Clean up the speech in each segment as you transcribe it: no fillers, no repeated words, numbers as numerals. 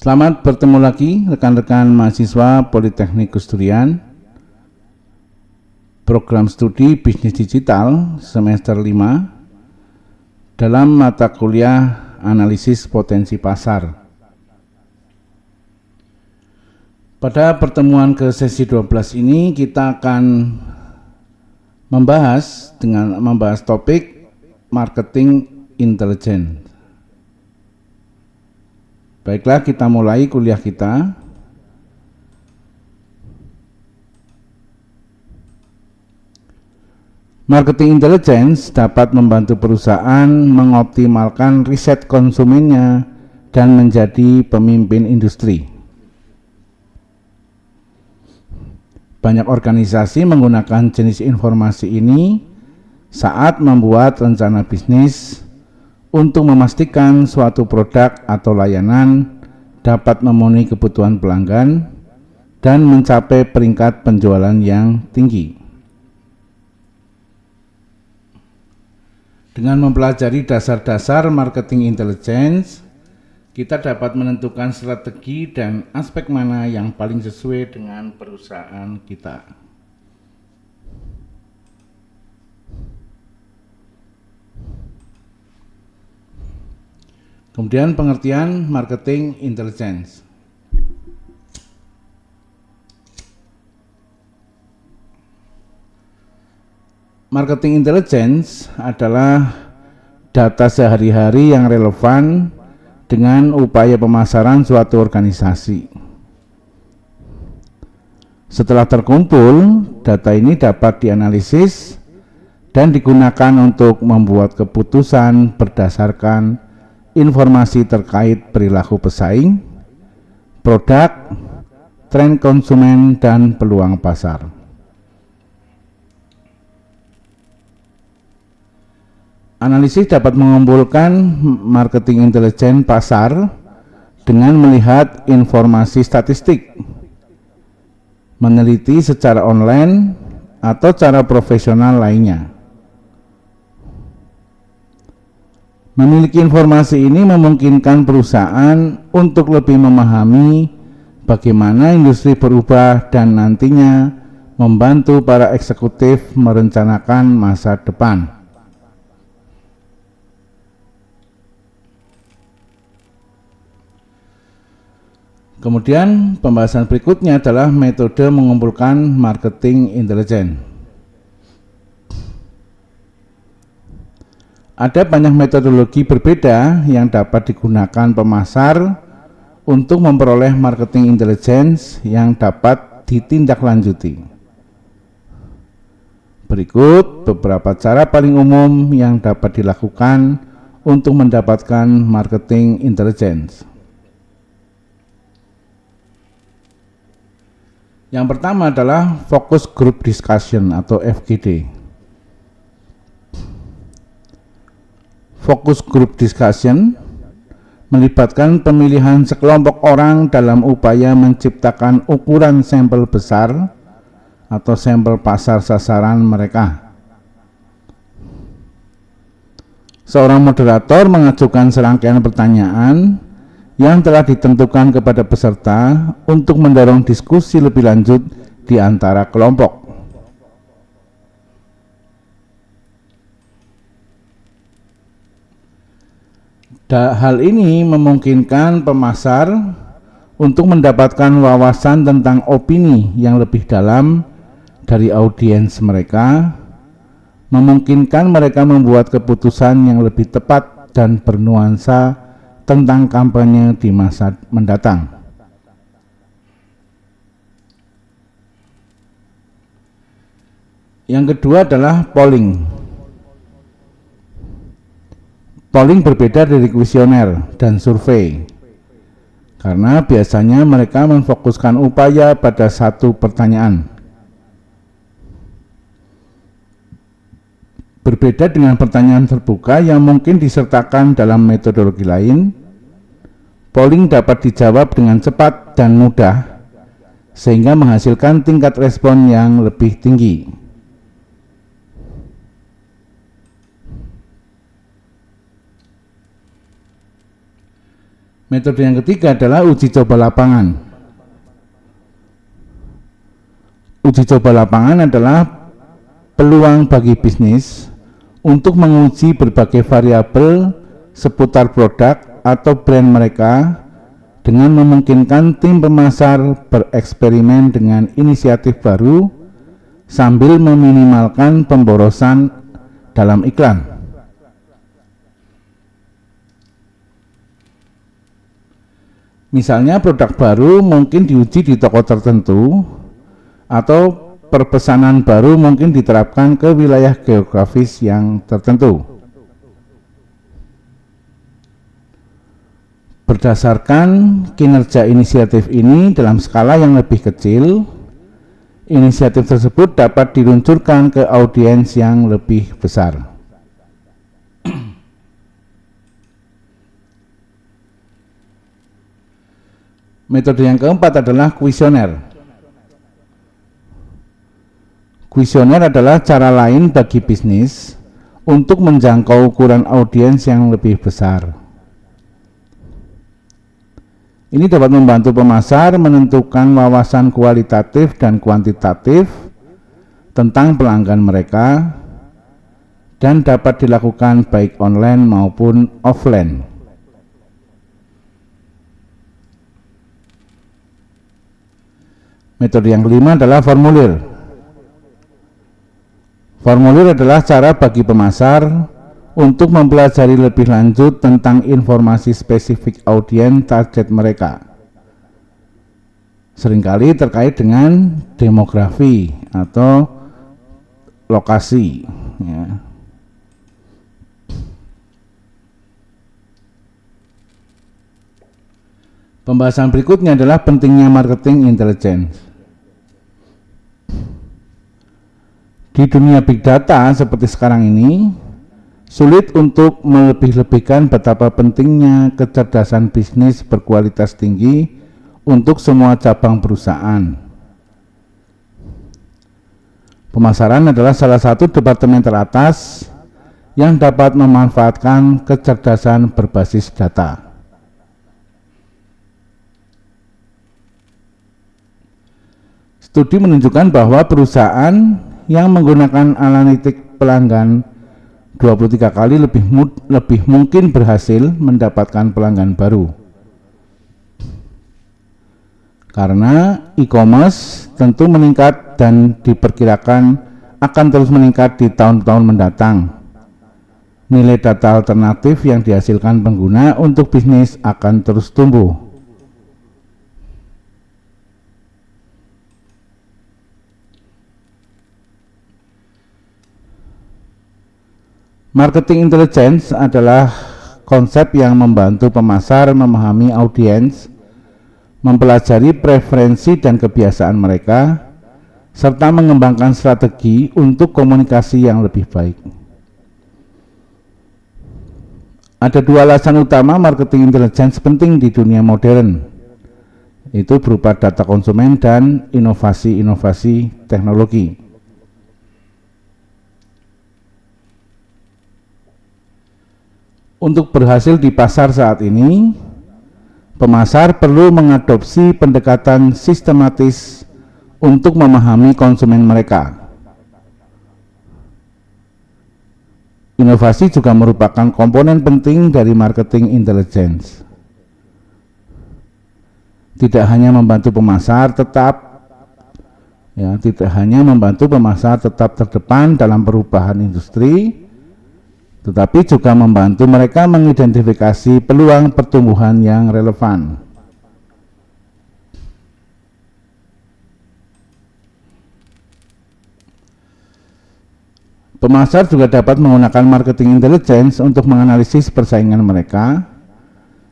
Selamat bertemu lagi rekan-rekan mahasiswa Politeknik Gus Durian. Program studi Bisnis Digital semester 5 dalam mata kuliah Analisis Potensi Pasar. Pada pertemuan ke sesi 12 ini kita akan membahas topik marketing intelligence. Baiklah, kita mulai kuliah kita. Marketing intelligence dapat membantu perusahaan mengoptimalkan riset konsumennya dan menjadi pemimpin industri. Banyak organisasi menggunakan jenis informasi ini saat membuat rencana bisnis untuk memastikan suatu produk atau layanan dapat memenuhi kebutuhan pelanggan dan mencapai peringkat penjualan yang tinggi. Dengan mempelajari dasar-dasar marketing intelligence, kita dapat menentukan strategi dan aspek mana yang paling sesuai dengan perusahaan kita. Kemudian pengertian marketing intelligence. Marketing intelligence adalah data sehari-hari yang relevan dengan upaya pemasaran suatu organisasi. Setelah terkumpul, data ini dapat dianalisis dan digunakan untuk membuat keputusan berdasarkan informasi terkait perilaku pesaing, produk, tren konsumen, dan peluang pasar. Analisis dapat mengumpulkan marketing intelligence pasar dengan melihat informasi statistik, meneliti secara online atau cara profesional lainnya. Memiliki informasi ini memungkinkan perusahaan untuk lebih memahami bagaimana industri berubah dan nantinya membantu para eksekutif merencanakan masa depan. Kemudian pembahasan berikutnya adalah metode mengumpulkan marketing intelligence. Ada banyak metodologi berbeda yang dapat digunakan pemasar untuk memperoleh marketing intelligence yang dapat ditindaklanjuti. Berikut beberapa cara paling umum yang dapat dilakukan untuk mendapatkan marketing intelligence. Yang pertama adalah focus group discussion atau FGD. Focus group discussion melibatkan pemilihan sekelompok orang dalam upaya menciptakan ukuran sampel besar atau sampel pasar sasaran mereka. Seorang moderator mengajukan serangkaian pertanyaan yang telah ditentukan kepada peserta untuk mendorong diskusi lebih lanjut di antara kelompok. Hal ini memungkinkan pemasar untuk mendapatkan wawasan tentang opini yang lebih dalam dari audiens mereka, memungkinkan mereka membuat keputusan yang lebih tepat dan bernuansa tentang kampanye di masa mendatang. Yang kedua adalah polling. Polling berbeda dari kuesioner dan survei, karena biasanya mereka memfokuskan upaya pada satu pertanyaan. Berbeda dengan pertanyaan terbuka yang mungkin disertakan dalam metodologi lain, polling dapat dijawab dengan cepat dan mudah, sehingga menghasilkan tingkat respon yang lebih tinggi. Metode yang ketiga adalah uji coba lapangan. Uji coba lapangan adalah peluang bagi bisnis untuk menguji berbagai variabel seputar produk atau brand mereka dengan memungkinkan tim pemasar bereksperimen dengan inisiatif baru sambil meminimalkan pemborosan dalam iklan. Misalnya produk baru mungkin diuji di toko tertentu, atau perpesanan baru mungkin diterapkan ke wilayah geografis yang tertentu. Berdasarkan kinerja inisiatif ini dalam skala yang lebih kecil, inisiatif tersebut dapat diluncurkan ke audiens yang lebih besar. Metode yang keempat adalah kuesioner. Kuesioner adalah cara lain bagi bisnis untuk menjangkau ukuran audiens yang lebih besar. Ini dapat membantu pemasar menentukan wawasan kualitatif dan kuantitatif tentang pelanggan mereka dan dapat dilakukan baik online maupun offline. Metode yang kelima adalah formulir. Formulir adalah cara bagi pemasar untuk mempelajari lebih lanjut tentang informasi spesifik audiens target mereka, seringkali terkait dengan demografi atau lokasi, ya. Pembahasan berikutnya adalah pentingnya marketing intelligence. Di dunia big data seperti sekarang ini, sulit untuk melebih-lebihkan betapa pentingnya kecerdasan bisnis berkualitas tinggi untuk semua cabang perusahaan. Pemasaran adalah salah satu departemen teratas yang dapat memanfaatkan kecerdasan berbasis data. Studi menunjukkan bahwa perusahaan yang menggunakan analitik pelanggan 23 kali lebih mungkin berhasil mendapatkan pelanggan baru. Karena e-commerce tentu meningkat dan diperkirakan akan terus meningkat di tahun-tahun mendatang. Nilai data alternatif yang dihasilkan pengguna untuk bisnis akan terus tumbuh. Marketing intelligence adalah konsep yang membantu pemasar memahami audiens, mempelajari preferensi dan kebiasaan mereka, serta mengembangkan strategi untuk komunikasi yang lebih baik. Ada dua alasan utama marketing intelligence penting di dunia modern, itu berupa data konsumen dan inovasi-inovasi teknologi. Untuk berhasil di pasar saat ini, pemasar perlu mengadopsi pendekatan sistematis untuk memahami konsumen mereka. Inovasi juga merupakan komponen penting dari marketing intelligence. Tidak hanya membantu pemasar tetap terdepan dalam perubahan industri, tetapi juga membantu mereka mengidentifikasi peluang pertumbuhan yang relevan. Pemasar juga dapat menggunakan marketing intelligence untuk menganalisis persaingan mereka,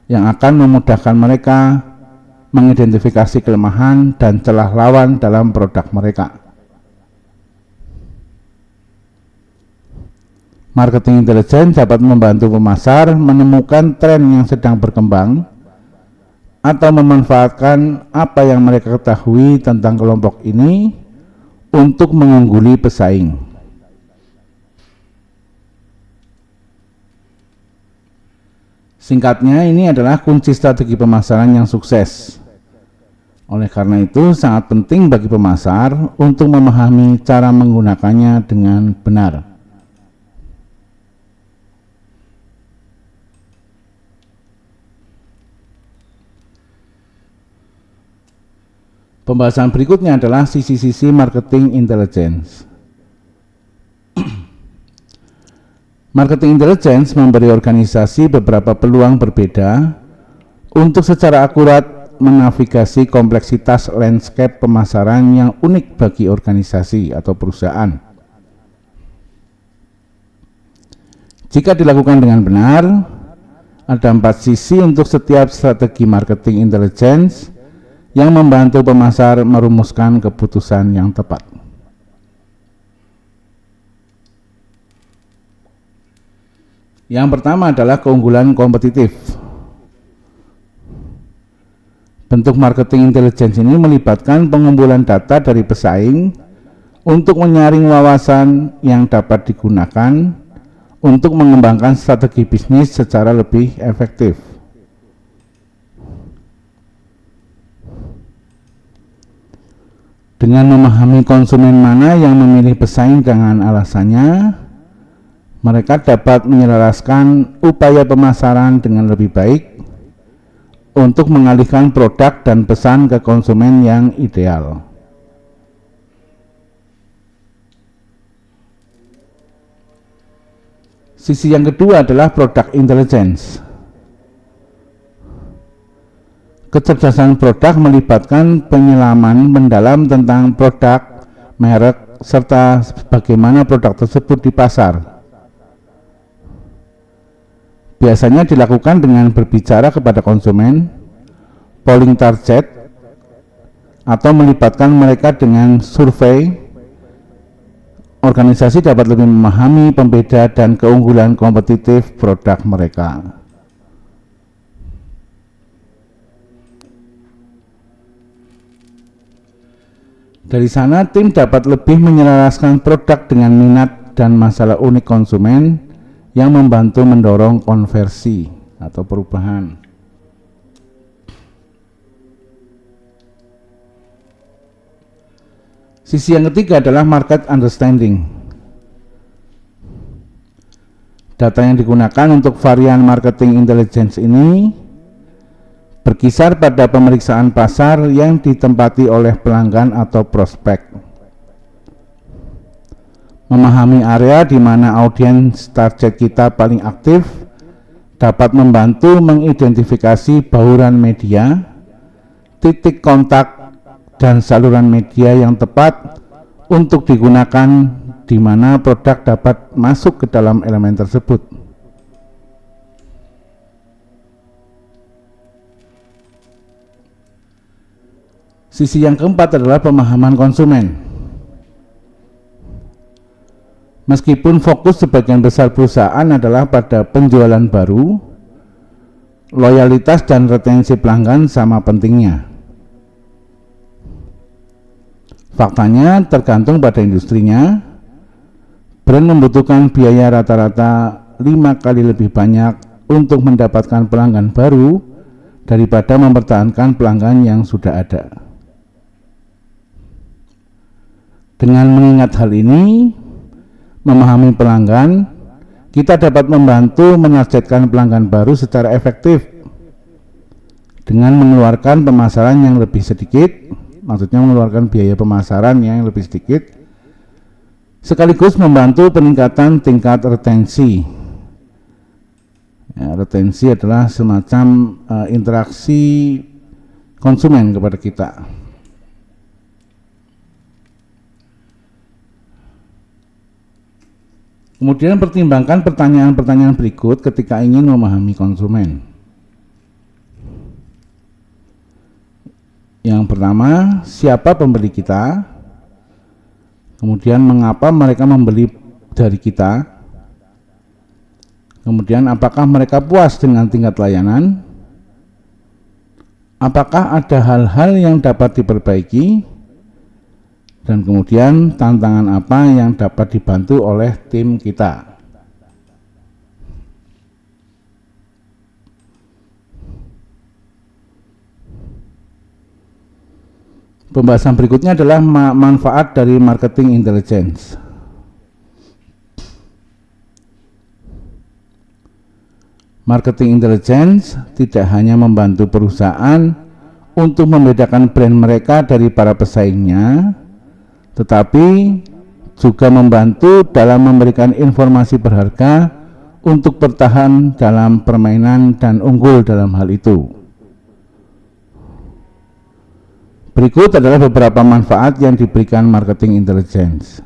yang akan memudahkan mereka mengidentifikasi kelemahan dan celah lawan dalam produk mereka. Marketing intelligence dapat membantu pemasar menemukan tren yang sedang berkembang atau memanfaatkan apa yang mereka ketahui tentang kelompok ini untuk mengungguli pesaing. Singkatnya, ini adalah kunci strategi pemasaran yang sukses. Oleh karena itu, sangat penting bagi pemasar untuk memahami cara menggunakannya dengan benar. Pembahasan berikutnya adalah sisi-sisi marketing intelligence. Marketing intelligence memberi organisasi beberapa peluang berbeda untuk secara akurat menavigasi kompleksitas landscape pemasaran yang unik bagi organisasi atau perusahaan. Jika dilakukan dengan benar, ada 4 sisi untuk setiap strategi marketing intelligence yang membantu pemasar merumuskan keputusan yang tepat. Yang pertama adalah keunggulan kompetitif. Bentuk marketing intelligence ini melibatkan pengumpulan data dari pesaing untuk menyaring wawasan yang dapat digunakan untuk mengembangkan strategi bisnis secara lebih efektif. Dengan memahami konsumen mana yang memilih pesaing dengan alasannya, mereka dapat menyelaraskan upaya pemasaran dengan lebih baik untuk mengalihkan produk dan pesan ke konsumen yang ideal. Sisi yang kedua adalah product intelligence. Kecerdasan produk melibatkan penyelaman mendalam tentang produk, merek, serta bagaimana produk tersebut di pasar. Biasanya dilakukan dengan berbicara kepada konsumen, polling target, atau melibatkan mereka dengan survei. Organisasi dapat lebih memahami pembeda dan keunggulan kompetitif produk mereka. Dari sana, tim dapat lebih menyelaraskan produk dengan minat dan masalah unik konsumen yang membantu mendorong konversi atau perubahan. Sisi yang ketiga adalah market understanding. Data yang digunakan untuk varian marketing intelligence ini berkisar pada pemeriksaan pasar yang ditempati oleh pelanggan atau prospek. Memahami area di mana audiens target kita paling aktif dapat membantu mengidentifikasi bauran media, titik kontak, dan saluran media yang tepat untuk digunakan di mana produk dapat masuk ke dalam elemen tersebut. Sisi yang keempat adalah pemahaman konsumen. Meskipun fokus sebagian besar perusahaan adalah pada penjualan baru, loyalitas dan retensi pelanggan sama pentingnya. Faktanya, tergantung pada industrinya, brand membutuhkan biaya rata-rata 5 kali lebih banyak untuk mendapatkan pelanggan baru daripada mempertahankan pelanggan yang sudah ada. Dengan mengingat hal ini, memahami pelanggan, kita dapat membantu menargetkan pelanggan baru secara efektif dengan mengeluarkan pemasaran yang lebih sedikit, maksudnya mengeluarkan biaya pemasaran yang lebih sedikit, sekaligus membantu peningkatan tingkat retensi. Ya, retensi adalah semacam interaksi konsumen kepada kita. Kemudian pertimbangkan pertanyaan-pertanyaan berikut ketika ingin memahami konsumen. Yang pertama, siapa pembeli kita? Kemudian, mengapa mereka membeli dari kita? Kemudian, apakah mereka puas dengan tingkat layanan? Apakah ada hal-hal yang dapat diperbaiki? Dan kemudian tantangan apa yang dapat dibantu oleh tim kita. Pembahasan berikutnya adalah manfaat dari marketing intelligence. Marketing intelligence tidak hanya membantu perusahaan untuk membedakan brand mereka dari para pesaingnya, tetapi juga membantu dalam memberikan informasi berharga untuk bertahan dalam permainan dan unggul dalam hal itu. Berikut adalah beberapa manfaat yang diberikan marketing intelligence.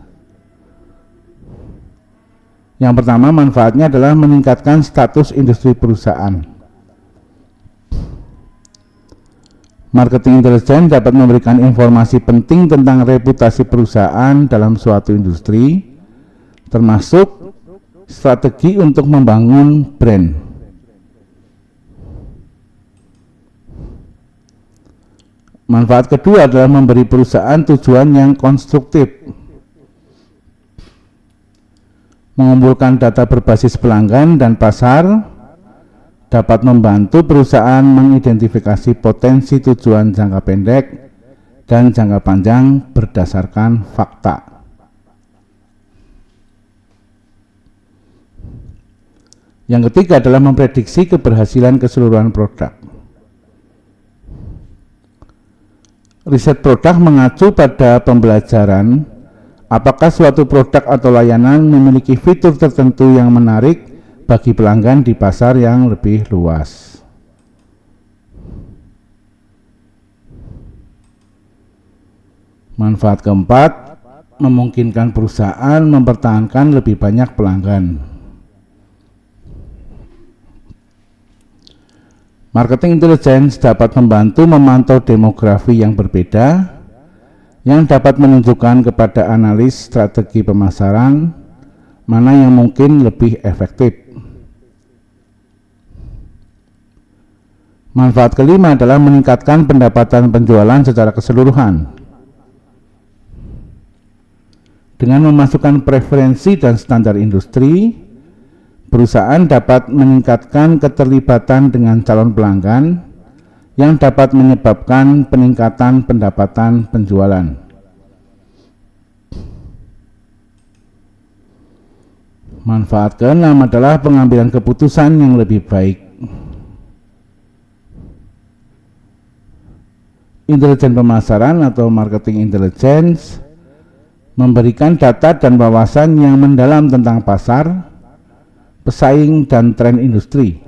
Yang pertama, manfaatnya adalah meningkatkan status industri perusahaan. Marketing intelligence dapat memberikan informasi penting tentang reputasi perusahaan dalam suatu industri, termasuk strategi untuk membangun brand. Manfaat kedua adalah memberi perusahaan tujuan yang konstruktif. Mengumpulkan data berbasis pelanggan dan pasar dapat membantu perusahaan mengidentifikasi potensi tujuan jangka pendek dan jangka panjang berdasarkan fakta. Yang ketiga adalah memprediksi keberhasilan keseluruhan produk. Riset produk mengacu pada pembelajaran apakah suatu produk atau layanan memiliki fitur tertentu yang menarik bagi pelanggan di pasar yang lebih luas. Manfaat keempat, memungkinkan perusahaan mempertahankan lebih banyak pelanggan. Marketing intelligence dapat membantu memantau demografi yang berbeda, yang dapat menunjukkan kepada analis strategi pemasaran mana yang mungkin lebih efektif. Manfaat kelima adalah meningkatkan pendapatan penjualan secara keseluruhan. Dengan memasukkan preferensi dan standar industri, perusahaan dapat meningkatkan keterlibatan dengan calon pelanggan yang dapat menyebabkan peningkatan pendapatan penjualan. Manfaat keenam adalah pengambilan keputusan yang lebih baik. Intelijen pemasaran atau marketing intelligence memberikan data dan wawasan yang mendalam tentang pasar, pesaing, dan tren industri.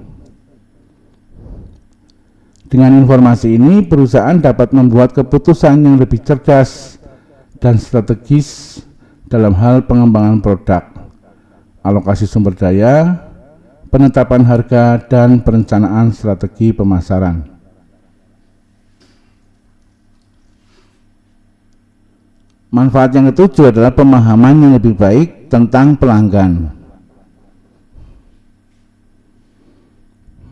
Dengan informasi ini, perusahaan dapat membuat keputusan yang lebih cerdas dan strategis dalam hal pengembangan produk, alokasi sumber daya, penetapan harga, dan perencanaan strategi pemasaran. Manfaat yang ketujuh adalah pemahaman yang lebih baik tentang pelanggan.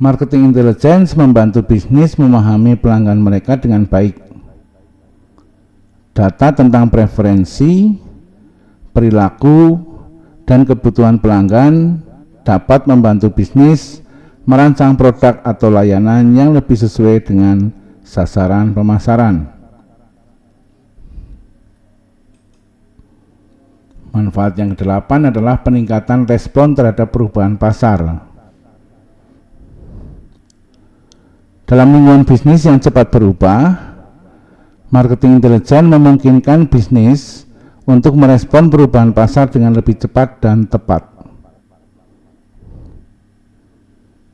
Marketing intelligence membantu bisnis memahami pelanggan mereka dengan baik. Data tentang preferensi, perilaku, dan kebutuhan pelanggan dapat membantu bisnis merancang produk atau layanan yang lebih sesuai dengan sasaran pemasaran. Manfaat yang kedelapan adalah peningkatan respon terhadap perubahan pasar. Dalam lingkungan bisnis yang cepat berubah, marketing intelijen memungkinkan bisnis untuk merespon perubahan pasar dengan lebih cepat dan tepat.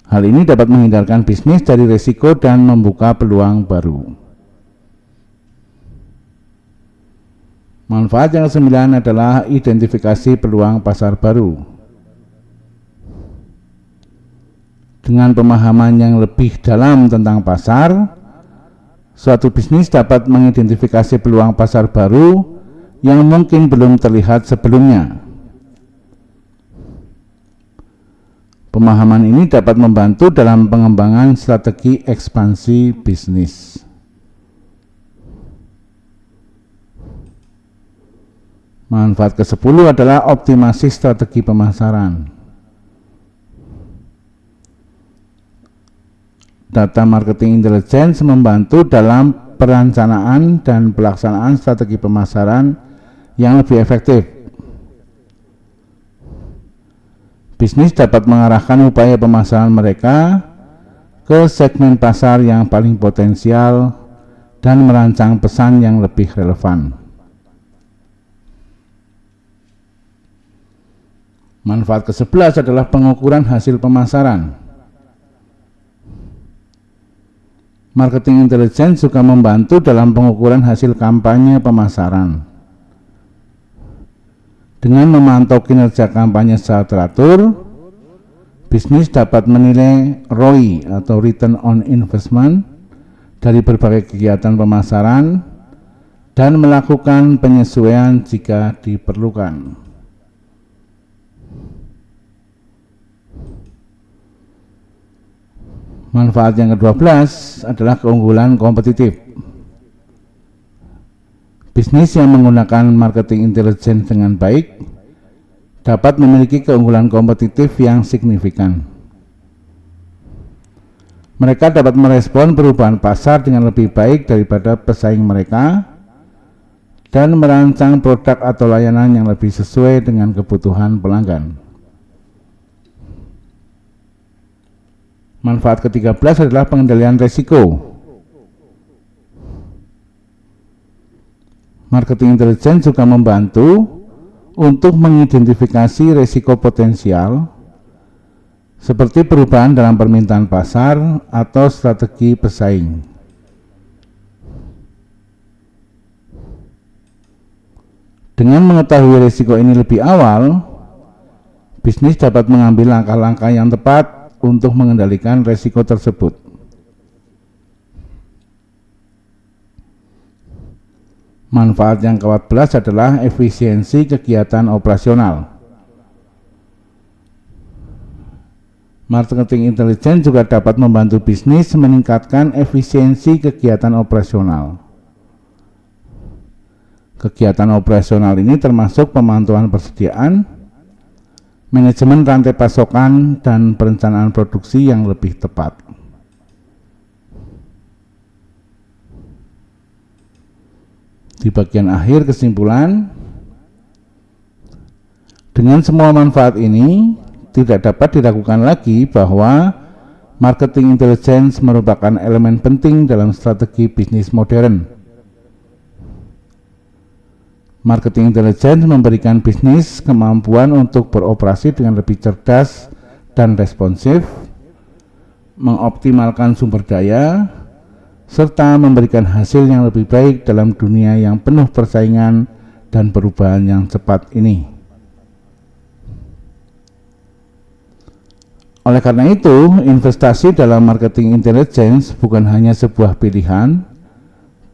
Hal ini dapat menghindarkan bisnis dari risiko dan membuka peluang baru. Manfaat yang ke-9 adalah identifikasi peluang pasar baru. Dengan pemahaman yang lebih dalam tentang pasar, suatu bisnis dapat mengidentifikasi peluang pasar baru yang mungkin belum terlihat sebelumnya. Pemahaman ini dapat membantu dalam pengembangan strategi ekspansi bisnis. Manfaat ke-10 adalah optimasi strategi pemasaran. Data marketing intelligence membantu dalam perencanaan dan pelaksanaan strategi pemasaran yang lebih efektif. Bisnis dapat mengarahkan upaya pemasaran mereka ke segmen pasar yang paling potensial dan merancang pesan yang lebih relevan. Manfaat ke-11 adalah pengukuran hasil pemasaran. Marketing intelligence juga membantu dalam pengukuran hasil kampanye pemasaran. Dengan memantau kinerja kampanye secara teratur, bisnis dapat menilai ROI atau Return on Investment dari berbagai kegiatan pemasaran dan melakukan penyesuaian jika diperlukan. Manfaat yang ke-12 adalah keunggulan kompetitif. Bisnis yang menggunakan marketing intelligence dengan baik dapat memiliki keunggulan kompetitif yang signifikan. Mereka dapat merespon perubahan pasar dengan lebih baik daripada pesaing mereka dan merancang produk atau layanan yang lebih sesuai dengan kebutuhan pelanggan. Manfaat ke-13 adalah pengendalian risiko. Marketing intelligence juga membantu untuk mengidentifikasi risiko potensial seperti perubahan dalam permintaan pasar atau strategi pesaing. Dengan mengetahui risiko ini lebih awal, bisnis dapat mengambil langkah-langkah yang tepat untuk mengendalikan risiko tersebut. Manfaat yang ke-14 adalah efisiensi kegiatan operasional. Marketing intelligence juga dapat membantu bisnis meningkatkan efisiensi kegiatan operasional. Kegiatan operasional ini termasuk pemantauan persediaan, manajemen rantai pasokan, dan perencanaan produksi yang lebih tepat. Di bagian akhir kesimpulan, dengan semua manfaat ini tidak dapat diragukan lagi bahwa marketing intelligence merupakan elemen penting dalam strategi bisnis modern. Marketing intelligence memberikan bisnis kemampuan untuk beroperasi dengan lebih cerdas dan responsif, mengoptimalkan sumber daya, serta memberikan hasil yang lebih baik dalam dunia yang penuh persaingan dan perubahan yang cepat ini. Oleh karena itu, investasi dalam marketing intelligence bukan hanya sebuah pilihan,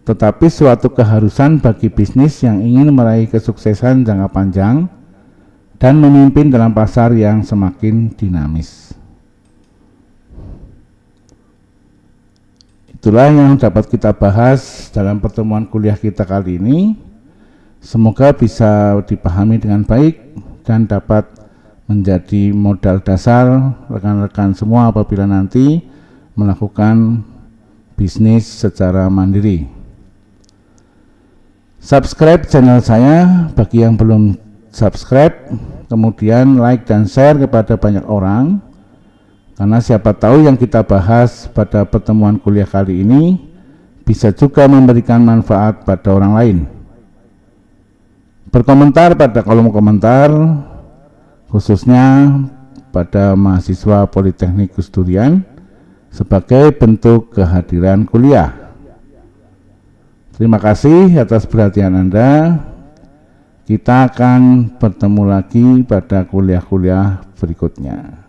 tetapi suatu keharusan bagi bisnis yang ingin meraih kesuksesan jangka panjang dan memimpin dalam pasar yang semakin dinamis. Itulah yang dapat kita bahas dalam pertemuan kuliah kita kali ini. Semoga bisa dipahami dengan baik dan dapat menjadi modal dasar rekan-rekan semua apabila nanti melakukan bisnis secara mandiri. Subscribe channel saya bagi yang belum subscribe, kemudian like dan share kepada banyak orang. Karena siapa tahu yang kita bahas pada pertemuan kuliah kali ini bisa juga memberikan manfaat pada orang lain. Berkomentar pada kolom komentar, khususnya pada mahasiswa Politeknik Gus Durian, sebagai bentuk kehadiran kuliah. Terima kasih atas perhatian Anda. Kita akan bertemu lagi pada kuliah-kuliah berikutnya.